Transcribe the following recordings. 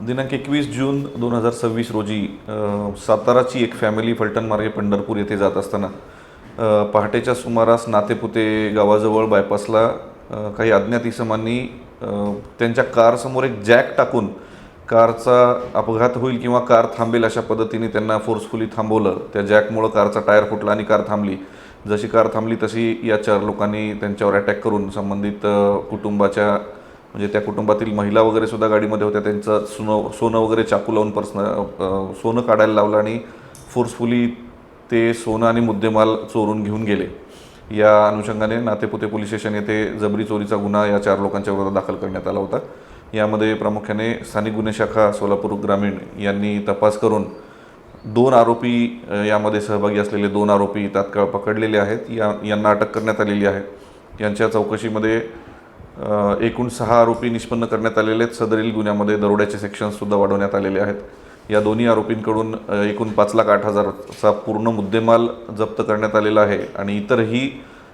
दिनांक 21 जून 2026 रोजी साताराची एक फॅमिली फलटण मार्गे पंढरपूर येथे जात असताना पहाटेच्या सुमारास नातेपुते गावाजवळ बायपासला काही अज्ञात इसमांनी त्यांच्या कारसमोर एक जॅक टाकून कारचा अपघात होईल किंवा कार थांबेल अशा पद्धतीने त्यांना फोर्सफुली थांबवलं. त्या जॅकमुळं कारचा टायर फुटला आणि कार थांबली. जशी कार थांबली तशी या 4 लोकांनी त्यांच्यावर अटॅक करून संबंधित कुटुंबाच्या म्हणजे त्या कुटुंबातील महिला वगैरे सुद्धा गाडीमध्ये होत्या, त्यांचं सोनं वगैरे चाकू लावून सोनं काढायला लावलं आणि फोर्सफुली ते सोनं आणि मुद्देमाल चोरून घेऊन गेले. या अनुषंगाने नातेपुते पोलीस स्टेशन येथे जबरी चोरीचा गुन्हा या 4 लोकांच्या विरोधात दाखल करण्यात आला होता. यामध्ये प्रामुख्याने स्थानिक गुन्हे शाखा सोलापूर ग्रामीण यांनी तपास करून 2 आरोपी यामध्ये सहभागी असलेले 2 आरोपी तात्काळ पकडलेले आहेत. यांना अटक करण्यात आलेली आहे. यांच्या चौकशीमध्ये एकूण 6 आरोपी निष्पन्न करण्यात आलेले आहेत. सदरील गुन्ह्यामध्ये दरोड्याचे सेक्शन्ससुद्धा वाढवण्यात आलेले आहेत. या दोन्ही आरोपींकडून एकूण 5,08,000चा पूर्ण मुद्देमाल जप्त करण्यात आलेला आहे आणि इतरही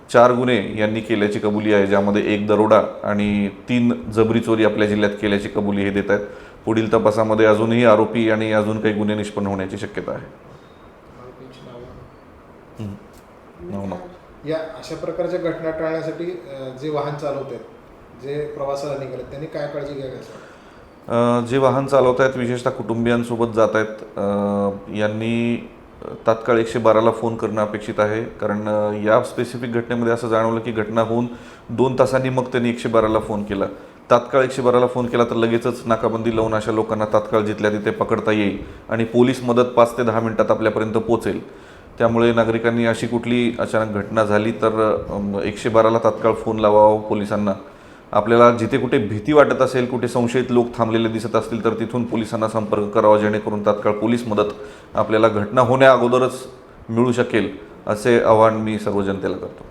4 गुन्हे यांनी केल्याची कबुली आहे, ज्यामध्ये 1 दरोडा आणि 3 जबरी चोरी आपल्या जिल्ह्यात केल्याची कबुली हे देत आहेत. पुढील तपासामध्ये अजूनही आरोपी आणि अजून काही गुन्हे निष्पन्न होण्याची शक्यता आहे. या अशा प्रकारच्या घटना टाळण्यासाठी जे वाहन चालवतात, जे प्रवासाला निघाले, त्यांनी काय काळजी घ्यावी? जे वाहन चालवत आहेत, विशेषतः कुटुंबियांसोबत जात आहेत, यांनी तात्काळ 112ला फोन करणं अपेक्षित आहे. कारण या स्पेसिफिक घटनेमध्ये असं जाणवलं की घटना होऊन 2 तासांनी मग त्यांनी 112ला फोन केला. तात्काळ 112ला फोन केला तर लगेचच नाकाबंदी लावून अशा लोकांना तात्काळ जिथल्या तिथे पकडता येईल आणि पोलीस मदत 5 ते 10 मिनिटात आपल्यापर्यंत पोहोचेल. त्यामुळे नागरिकांनी अशी कुठली अचानक घटना झाली तर 112ला तात्काळ फोन लावावा पोलिसांना. आपल्याला जिथे कुठे भीती वाटत असेल, कुठे संशयित लोक थांबलेले दिसत असतील तर तिथून पोलिसांना संपर्क करावा, जेणेकरून तात्काळ पोलीस मदत आपल्याला घटना होण्या अगोदरच मिळू शकेल, असे आवाहन मी सर्व जनतेला करतो.